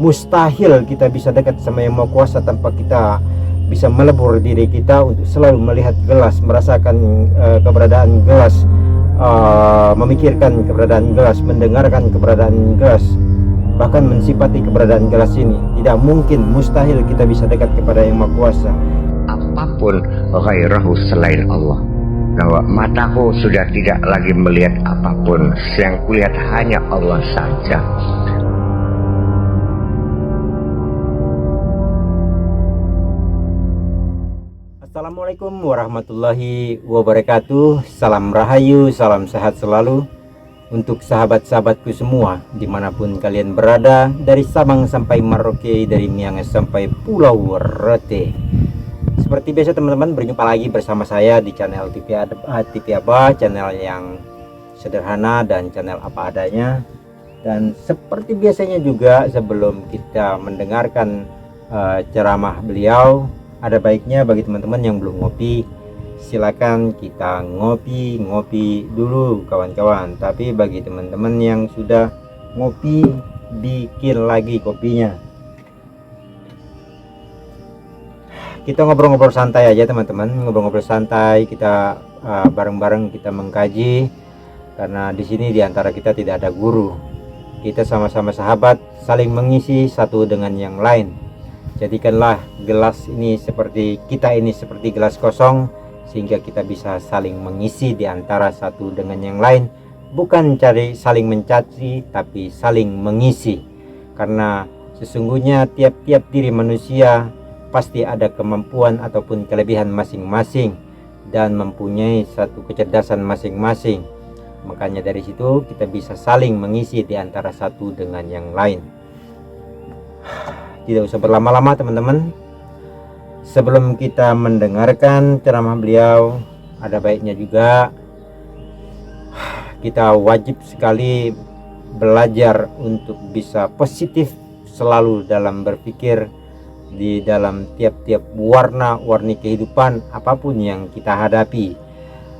Mustahil kita bisa dekat sama Yang Maha Kuasa tanpa kita bisa melebur diri kita untuk selalu melihat gelas, merasakan keberadaan gelas, memikirkan keberadaan gelas, mendengarkan keberadaan gelas, bahkan mensifati keberadaan gelas ini. Tidak mungkin, mustahil kita bisa dekat kepada Yang Maha Kuasa. Apapun ghairahu selain Allah, bahwa mataku sudah tidak lagi melihat apapun, yang kulihat hanya Allah saja. Assalamualaikum warahmatullahi wabarakatuh. Salam rahayu, salam sehat selalu untuk sahabat-sahabatku semua dimanapun kalian berada, dari Sabang sampai Merauke, dari Miangas sampai Pulau Rote. Seperti biasa teman-teman, berjumpa lagi bersama saya di channel TV Aba, channel yang sederhana dan channel apa adanya. Dan seperti biasanya juga, sebelum kita mendengarkan ceramah beliau, ada baiknya bagi teman-teman yang belum ngopi, silakan kita ngopi dulu kawan-kawan. Tapi bagi teman-teman yang sudah ngopi, bikin lagi kopinya. Kita ngobrol-ngobrol santai aja teman-teman, ngobrol-ngobrol santai, kita bareng-bareng kita mengkaji, karena di sini diantara kita tidak ada guru, kita sama-sama sahabat, saling mengisi satu dengan yang lain. Jadikanlah gelas ini seperti kita ini seperti gelas kosong, sehingga kita bisa saling mengisi diantara satu dengan yang lain, bukan cari saling mencaci, tapi saling mengisi. Karena sesungguhnya tiap-tiap diri manusia pasti ada kemampuan ataupun kelebihan masing-masing dan mempunyai satu kecerdasan masing-masing. Makanya dari situ kita bisa saling mengisi di antara satu dengan yang lain. Tidak usah berlama-lama teman-teman. Sebelum kita mendengarkan ceramah beliau, ada baiknya juga kita wajib sekali belajar untuk bisa positif selalu dalam berpikir, di dalam tiap-tiap warna-warni kehidupan apapun yang kita hadapi.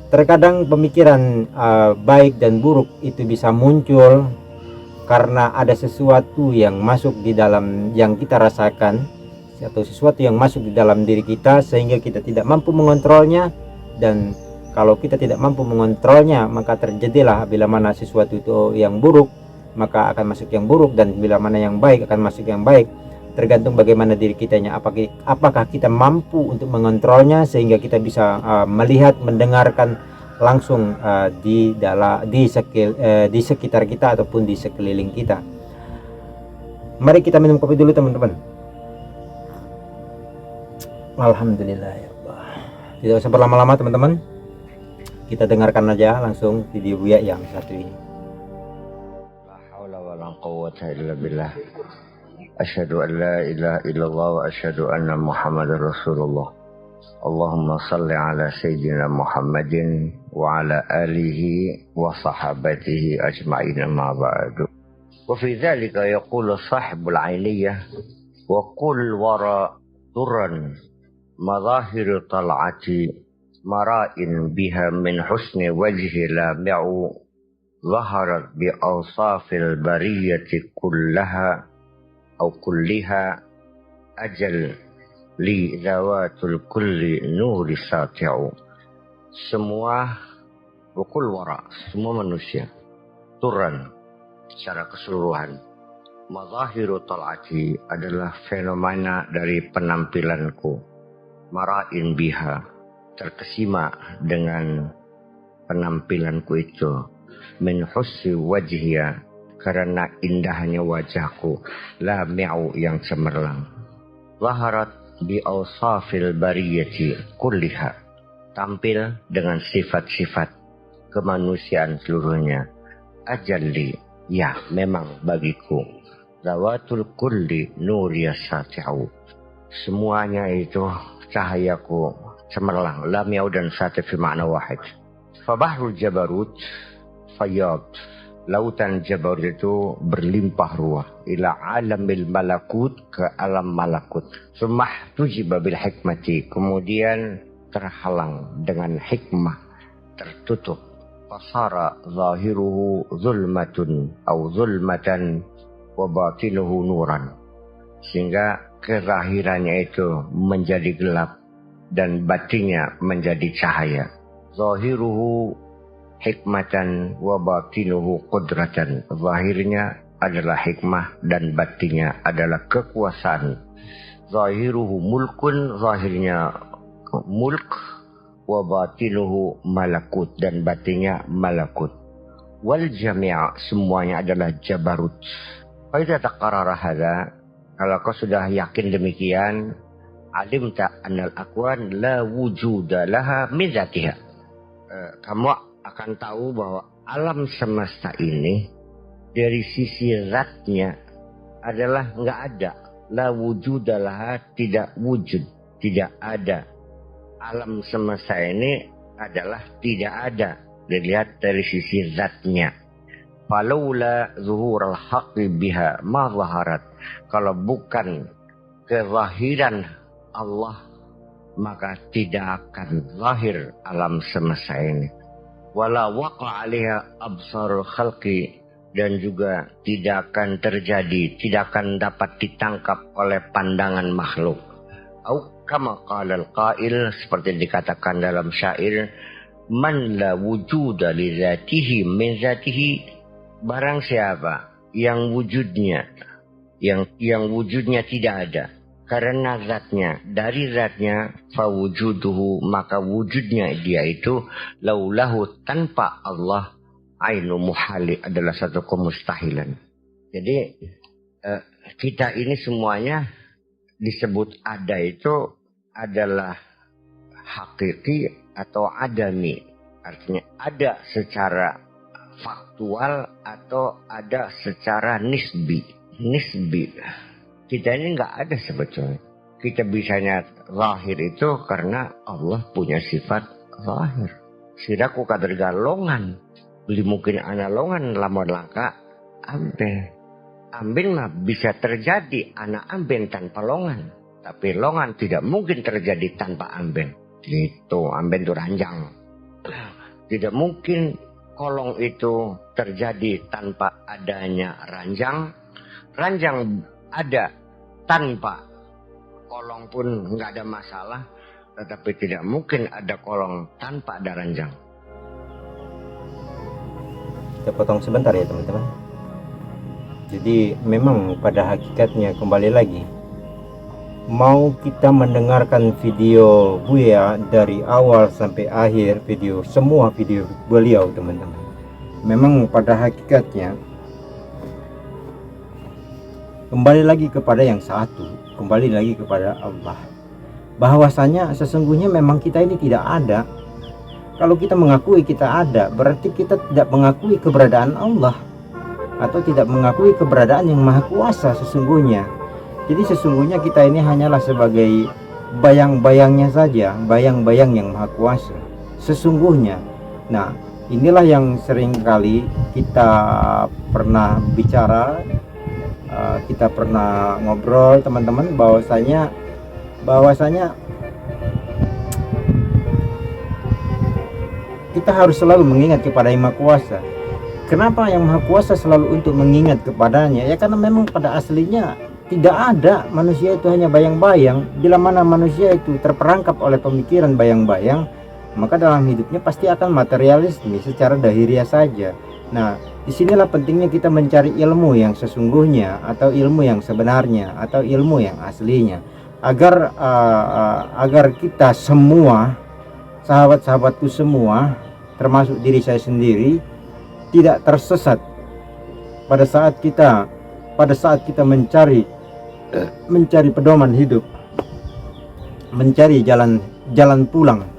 Terkadang pemikiran baik dan buruk itu bisa muncul karena ada sesuatu yang masuk di dalam yang kita rasakan, atau sesuatu yang masuk di dalam diri kita sehingga kita tidak mampu mengontrolnya. Dan kalau kita tidak mampu mengontrolnya, maka terjadilah bila mana sesuatu itu yang buruk, maka akan masuk yang buruk, dan bila mana yang baik akan masuk yang baik. Tergantung bagaimana diri kitanya, apakah kita mampu untuk mengontrolnya sehingga kita bisa melihat, mendengarkan langsung di sekitar kita ataupun di sekeliling kita. Mari kita minum kopi dulu teman-teman. Alhamdulillah ya Allah. Tidak usah berlama-lama teman-teman, kita dengarkan aja langsung video Buya yang satu ini. La haula wala quwwata illa billah. Asyhadu an la ilaha illallah wa asyhadu anna Muhammadar Rasulullah. Allahumma salli ala sayyidina Muhammadin wa ala alihi wa sahabatihi ajma'in, ma ba'du. Wa fi dhalika yaqulu sahibul ainiyah wa qul wara turran madhahiru tal'ati mara'in biha min husni wajhi lami'u zaharat bi awsafil bariyati kullaha أو كلها أجل li zawatul kulli nuri sati'u. Semua wakul wara, semua manusia turan secara keseluruhan, mazahiru tal'ati adalah fenomena dari penampilanku, mara'in biha terkesima dengan penampilanku itu, min husni wajhiya karena indahnya wajahku, la mi'u yang cemerlang, zaharat bi awsafil bariyati kulliha tampil dengan sifat-sifat kemanusiaan seluruhnya, ajalli ya memang bagiku, zawatul kulli nuri sati'u semuanya itu cahayaku cemerlang, la mi'u dan sati fi makna wahid. Fabahrul jabarut fayyad, lautan Jabarut itu berlimpah ruah, ila alamil malakut, ke alam malakut. Sumah tujiba bil hikmati, kemudian terhalang dengan hikmah, tertutup. Fasara zahiruhu zulmatun au zulmatan wa batinuhu nuran. sehingga kezahirannya itu menjadi gelap dan batinnya menjadi cahaya. Zahiruhu hikmatan wa batinuhu qudratan. Zahirnya adalah hikmah dan batinnya adalah kekuasaan. Zahiruhu mulkun, zahirnya mulk, wa batinuhu malakut, dan batinnya malakut. Wal jami' semuanya adalah jabarut. Fa idza taqarrara hadza, kalau kau sudah yakin demikian, alimta annal akwan la wujuda laha min zatiha. Kamu akan tahu bahwa alam semesta ini dari sisi zatnya adalah nggak ada. La wujuda laha, tidak wujud, tidak ada. Alam semesta ini adalah tidak ada dilihat dari sisi zatnya. Falaula zuhurul haqqi biha ma zaharat. Kalau bukan kezahiran Allah, maka tidak akan lahir alam semesta ini. Wala waqa 'alaiha absarul khalqi, dan juga tidak akan terjadi, tidak akan dapat ditangkap oleh pandangan makhluk. Au kama qala al-qail, seperti dikatakan dalam syair, man la wujuda li zatihi min zatihi, barang siapa yang wujudnya tidak ada karena zatnya, dari zatnya, fawujuduhu, maka wujudnya dia itu laulahu, tanpa Allah, ainu muhali, adalah satu kemustahilan. Jadi kita ini semuanya disebut ada itu adalah hakiki atau adami. Artinya ada secara faktual atau ada secara nisbi. Kita ini nggak ada sebetulnya. Kita bisanya zahir itu karena Allah punya sifat zahir. Sidaku kadar galongan. Beli mungkin anak longan lamun langka amben. Amben mah bisa terjadi anak amben tanpa longan. Tapi longan tidak mungkin terjadi tanpa amben. Gitu, amben itu ranjang. Tidak mungkin kolong itu terjadi tanpa adanya ranjang. Ranjang ada tanpa kolong pun nggak ada masalah. Tetapi tidak mungkin ada kolong tanpa ada ranjang. Kita potong sebentar ya teman-teman. Jadi memang pada hakikatnya kembali lagi, mau kita mendengarkan video Buya dari awal sampai akhir video, semua video beliau teman-teman, memang pada hakikatnya kembali lagi kepada yang satu, kembali lagi kepada Allah, bahwasanya sesungguhnya memang kita ini tidak ada. Kalau kita mengakui kita ada, berarti kita tidak mengakui keberadaan Allah, atau tidak mengakui keberadaan yang Maha Kuasa sesungguhnya. Jadi sesungguhnya kita ini hanyalah sebagai bayang-bayangnya saja, bayang-bayang yang Maha Kuasa sesungguhnya. Nah, inilah yang sering kali kita pernah bicara, kita pernah ngobrol teman-teman, bahwasanya kita harus selalu mengingat kepada Yang Maha Kuasa. Kenapa Yang Maha Kuasa selalu untuk mengingat kepadanya? Ya karena memang pada aslinya tidak ada, manusia itu hanya bayang-bayang. Bila mana manusia itu terperangkap oleh pemikiran bayang-bayang, maka dalam hidupnya pasti akan materialisme secara dahiriah saja. Nah, disinilah pentingnya kita mencari ilmu yang sesungguhnya, atau ilmu yang sebenarnya, atau ilmu yang aslinya, agar kita semua, sahabat-sahabatku semua, termasuk diri saya sendiri, tidak tersesat pada saat kita mencari pedoman hidup, mencari jalan pulang,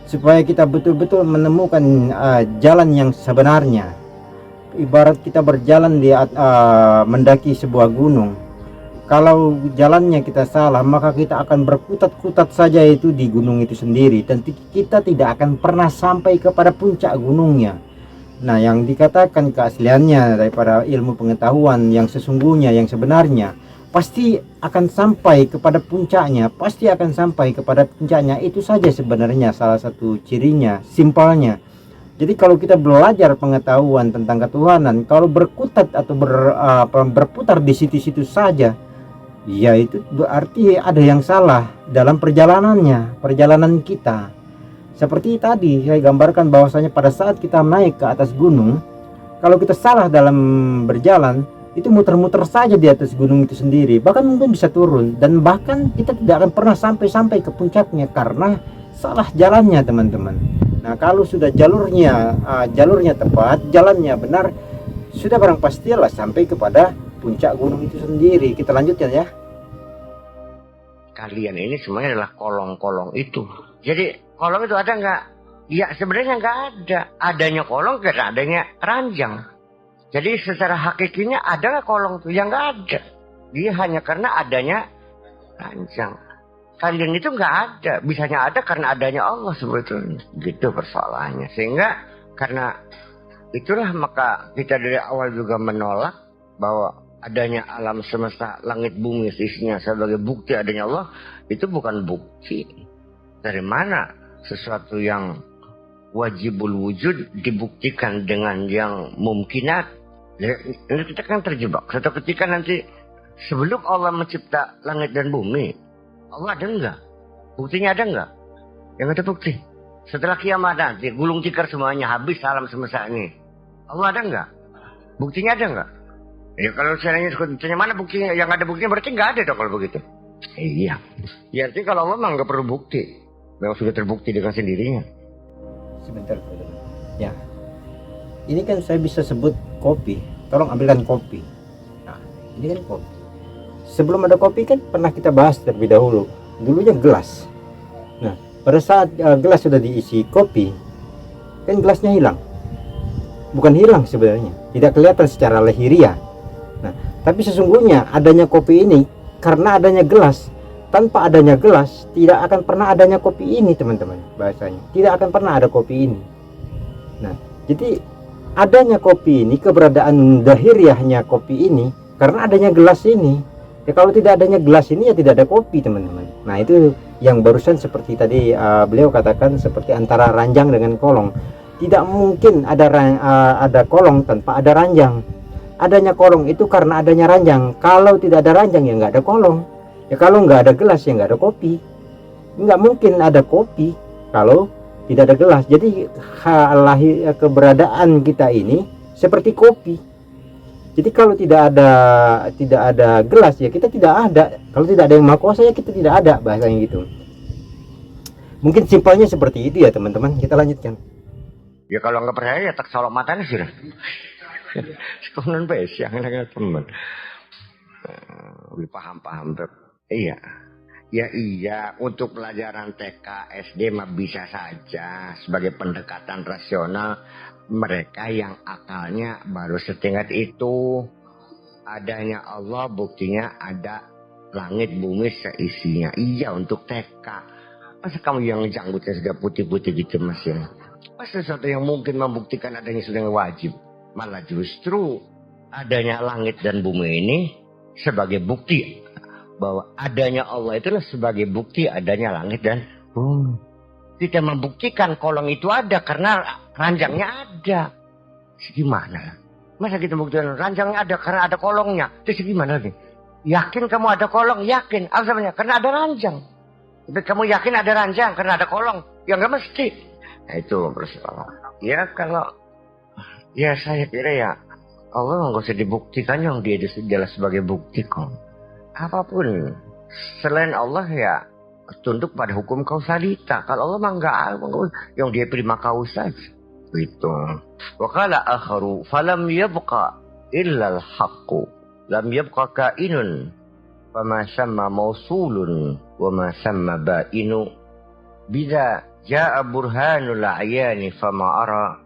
supaya kita betul-betul menemukan jalan yang sebenarnya. Ibarat kita berjalan mendaki sebuah gunung. Kalau jalannya kita salah, maka kita akan berkutat-kutat saja itu di gunung itu sendiri, dan kita tidak akan pernah sampai kepada puncak gunungnya. Nah, yang dikatakan keasliannya daripada ilmu pengetahuan yang sesungguhnya, yang sebenarnya, pasti akan sampai kepada puncaknya, Itu saja sebenarnya salah satu cirinya, simpelnya. Jadi kalau kita belajar pengetahuan tentang ketuhanan, kalau berkutat atau berputar di situ-situ saja, ya itu berarti ada yang salah dalam perjalanan kita. Seperti tadi saya gambarkan bahwasanya pada saat kita naik ke atas gunung, kalau kita salah dalam berjalan, itu muter-muter saja di atas gunung itu sendiri, bahkan mungkin bisa turun, dan bahkan kita tidak akan pernah sampai ke puncaknya karena salah jalannya, teman-teman. Nah, kalau sudah jalurnya tepat, jalannya benar, sudah barang pastilah sampai kepada puncak gunung itu sendiri. Kita lanjutkan ya. Kalian ini semuanya adalah kolong-kolong itu. Jadi kolong itu ada nggak? Ya sebenarnya nggak ada. Adanya kolong karena adanya ranjang. Jadi secara hakikinya ada nggak kolong itu? Ya nggak ada. Dia hanya karena adanya ranjang. Kalian itu nggak ada. Bisanya ada karena adanya Allah sebetulnya. Gitu persoalannya. Sehingga karena itulah maka kita dari awal juga menolak bahwa adanya alam semesta, langit bumi isinya sebagai bukti adanya Allah. Itu bukan bukti. Dari mana sesuatu yang wajibul wujud dibuktikan dengan yang mumkinat? Ini kita kan terjebak. Suatu ketika nanti sebelum Allah mencipta langit dan bumi, Allah ada enggak? Buktinya ada enggak? Yang ada bukti. Setelah kiamat nanti gulung tikar semuanya habis alam semesta ini, Allah ada enggak? Buktinya ada enggak? Ya kalau tanya mana buktinya? Yang ada buktinya berarti enggak ada dong kalau begitu. Iya. Ya artinya kalau Allah memang enggak perlu bukti. Memang sudah terbukti dengan sendirinya. Sebentar, teman-teman. Ya. Ini kan saya bisa sebut kopi. Tolong ambilkan kopi. Nah, ini kan kopi. Sebelum ada kopi kan pernah kita bahas terlebih dahulu. Dulunya gelas. Nah, pada saat gelas sudah diisi kopi, kan gelasnya hilang. Bukan hilang sebenarnya, tidak kelihatan secara lahiriah. Nah, tapi sesungguhnya adanya kopi ini karena adanya gelas. Tanpa adanya gelas, tidak akan pernah adanya kopi ini, teman-teman. Bahasanya, tidak akan pernah ada kopi ini. Nah, jadi adanya kopi ini, keberadaan dahiriahnya kopi ini karena adanya gelas ini. Ya kalau tidak adanya gelas ini ya tidak ada kopi, teman-teman. Nah, itu yang barusan seperti tadi beliau katakan, seperti antara ranjang dengan kolong. Tidak mungkin ada kolong tanpa ada ranjang. Adanya kolong itu karena adanya ranjang. Kalau tidak ada ranjang ya nggak ada kolong. Ya kalau nggak ada gelas ya nggak ada kopi. Nggak mungkin ada kopi kalau tidak ada gelas. Jadi keberadaan kita ini seperti kopi. Jadi kalau tidak ada gelas ya kita tidak ada. Kalau tidak ada yang maha kuasa ya kita tidak ada, bahasanya gitu. Mungkin simpelnya seperti itu ya, teman-teman. Kita lanjutkan. Ya kalau nggak percaya ya tak solok matanya sudah. Sekolah bes yang teman. Lebih paham. Iya. Ya iya, untuk pelajaran TK, SD mah bisa saja sebagai pendekatan rasional mereka yang akalnya baru setingkat itu. Adanya Allah buktinya ada langit bumi seisinya. Iya untuk TK. Masa kamu yang janggutnya sudah putih-putih gitu mas ya? Masa sesuatu yang mungkin membuktikan adanya sudah wajib. Malah justru adanya langit dan bumi ini sebagai bukti bahwa adanya Allah itulah sebagai bukti adanya langit dan bumi. Kita membuktikan kolong itu ada karena ranjangnya ada. Gimana? Masa kita membuktikan ranjangnya ada karena ada kolongnya? Terus gimana nih? Yakin kamu ada kolong? Yakin. Alasannya karena ada ranjang. Tapi kamu yakin ada ranjang karena ada kolong? Ya nggak mesti. Nah itu persoalan. Ya kalau ya saya kira ya Allah nggak usah dibuktikan, yang dia jelas sebagai bukti kok. Apapun selain Allah ya tunduk pada hukum kausalita. Kalau Allah mah enggak, yang dia prima kausa itu. Wa qala akharu falam yabqa illa al-haqqu lam yabqa kainun fama samma mausulun wa ma samma bainu bidza jaa burhanul a'yani fama ara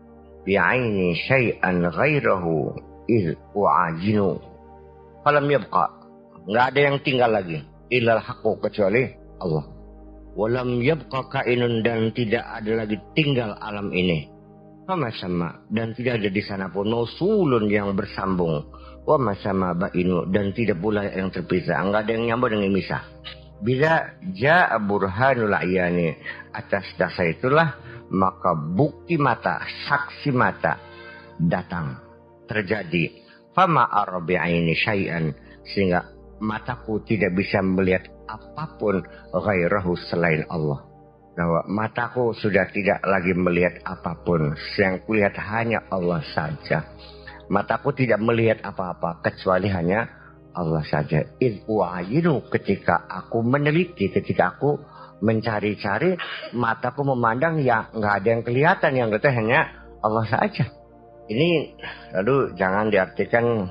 bi'aini syai'an ghairahu iz u'ajinu. Falam yabqa, nggak ada yang tinggal lagi ilal haqqu kecuali Allah. Walam yabqa kainun, dan tidak ada lagi tinggal alam ini. Sama sama, dan tidak ada di sana pun mausulun yang bersambung. Wa masama bainu, dan tidak pula yang terpisah. Nggak ada yang nyambung dengan misah. Bila ja'a burhanul ayani, atas dasar itulah maka bukti mata, saksi mata datang, terjadi. Fama arabi'aini syai'an, sehingga mataku tidak bisa melihat apapun ghairahu selain Allah. Bahwa mataku sudah tidak lagi melihat apapun, yang kulihat hanya Allah saja. Mataku tidak melihat apa-apa kecuali hanya Allah saja. Id u'ayinu, ketika aku meneliti, ketika aku mencari-cari, mataku memandang ya nggak ada yang kelihatan, yang kelihatan hanya Allah saja. Ini lalu jangan diartikan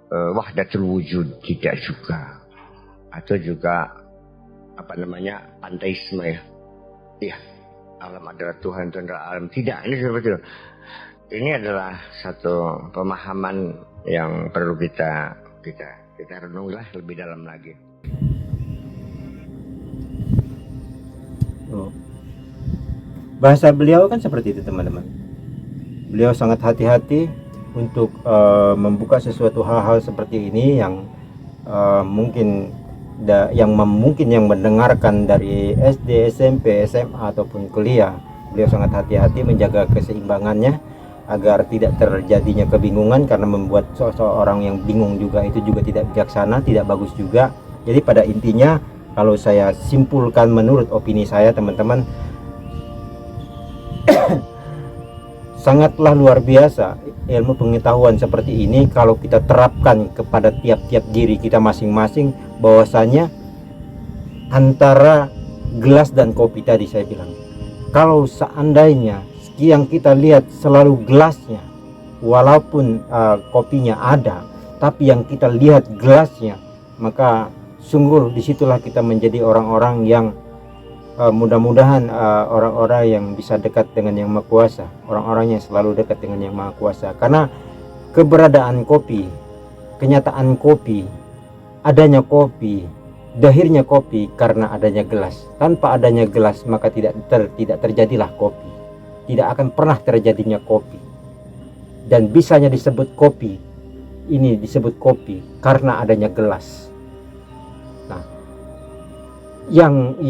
wahdatul wujud, tidak juga, atau juga panteisme ya. Iya, alam adalah Tuhan, Tuhan adalah alam. Tidak, ini seperti itu. Ini adalah satu pemahaman yang perlu kita renungilah lebih dalam lagi. Bahasa beliau kan seperti itu teman-teman. Beliau sangat hati-hati untuk membuka sesuatu hal-hal seperti ini yang mungkin yang mendengarkan dari SD, SMP, SMA ataupun kuliah. Beliau sangat hati-hati menjaga keseimbangannya agar tidak terjadinya kebingungan, karena membuat seseorang yang bingung juga itu juga tidak bijaksana, tidak bagus juga. Jadi pada intinya kalau saya simpulkan menurut opini saya teman-teman, sangatlah luar biasa ilmu pengetahuan seperti ini kalau kita terapkan kepada tiap-tiap diri kita masing-masing, bahwasanya antara gelas dan kopi tadi saya bilang, kalau seandainya yang kita lihat selalu gelasnya, walaupun kopinya ada, tapi yang kita lihat gelasnya, maka sungguh disitulah kita menjadi orang-orang yang mudah-mudahan orang-orang yang bisa dekat dengan Yang Maha Kuasa, orang-orang yang selalu dekat dengan Yang Maha Kuasa. Karena keberadaan kopi, kenyataan kopi, adanya kopi, dahirnya kopi karena adanya gelas. Tanpa adanya gelas maka tidak terjadilah kopi, tidak akan pernah terjadinya kopi. Dan bisanya disebut kopi, ini disebut kopi karena adanya gelas. Yang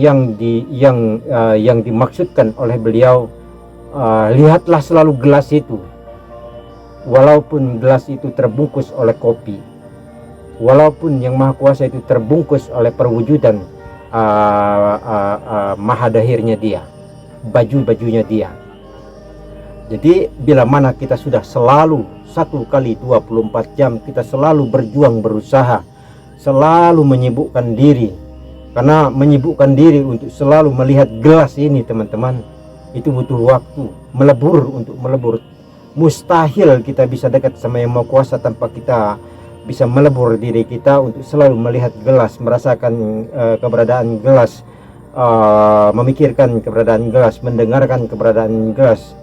dimaksudkan oleh beliau, lihatlah selalu gelas itu, walaupun gelas itu terbungkus oleh kopi, walaupun Yang Maha Kuasa itu terbungkus oleh perwujudan maha dahirnya dia, baju-bajunya dia. Jadi bila mana kita sudah selalu 1 kali 24 jam kita selalu berjuang, berusaha, selalu menyibukkan diri. Karena menyibukkan diri untuk selalu melihat gelas ini teman-teman, itu butuh waktu, untuk melebur. Mustahil kita bisa dekat sama Yang Maha Kuasa tanpa kita bisa melebur diri kita untuk selalu melihat gelas, merasakan keberadaan gelas, memikirkan keberadaan gelas, mendengarkan keberadaan gelas,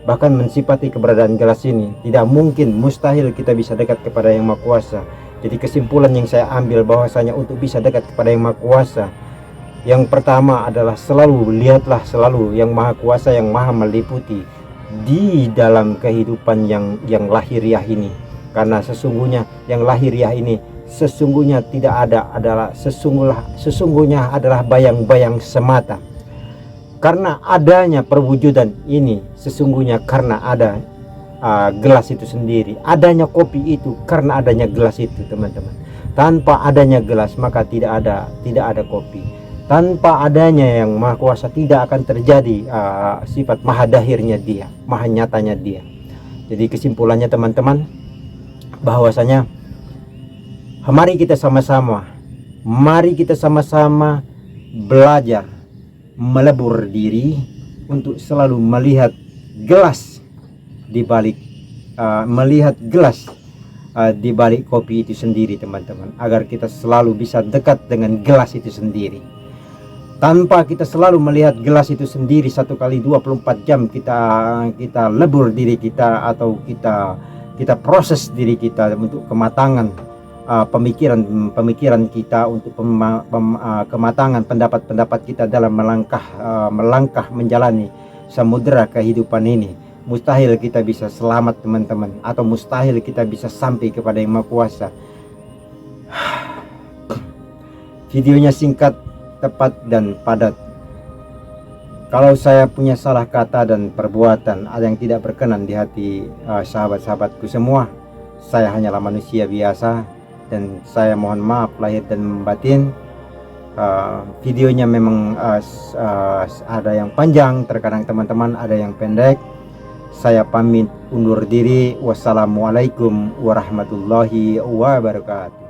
bahkan mensifati keberadaan gelas ini. Tidak mungkin, mustahil kita bisa dekat kepada Yang Maha Kuasa. Jadi kesimpulan yang saya ambil bahwasanya untuk bisa dekat kepada Yang Maha Kuasa, yang pertama adalah lihatlah selalu Yang Maha Kuasa yang maha meliputi di dalam kehidupan yang lahiriah ini. Karena sesungguhnya yang lahiriah ini sesungguhnya tidak ada, sesungguhnya adalah bayang-bayang semata. Karena adanya perwujudan ini sesungguhnya karena ada gelas itu sendiri. Adanya kopi itu karena adanya gelas itu teman-teman. Tanpa adanya gelas maka tidak ada kopi. Tanpa adanya Yang Maha Kuasa tidak akan terjadi sifat maha dahirnya dia, maha nyatanya dia. Jadi kesimpulannya teman-teman, bahwasanya mari kita sama-sama belajar melebur diri untuk selalu melihat gelas di balik di balik kopi itu sendiri teman-teman, agar kita selalu bisa dekat dengan gelas itu sendiri. Tanpa kita selalu melihat gelas itu sendiri 1 kali 24 jam kita lebur diri kita, atau kita proses diri kita untuk kematangan pemikiran kita, untuk kematangan pendapat kita dalam melangkah menjalani samudera kehidupan ini. Mustahil kita bisa selamat teman-teman, atau mustahil kita bisa sampai kepada Yang Maha Kuasa. Videonya singkat, tepat, dan padat. Kalau saya punya salah kata dan perbuatan ada yang tidak berkenan di hati sahabat-sahabatku semua, saya hanyalah manusia biasa dan saya mohon maaf lahir dan batin. Videonya memang ada yang panjang, terkadang teman-teman ada yang pendek. Saya pamit undur diri. Wassalamualaikum warahmatullahi wabarakatuh.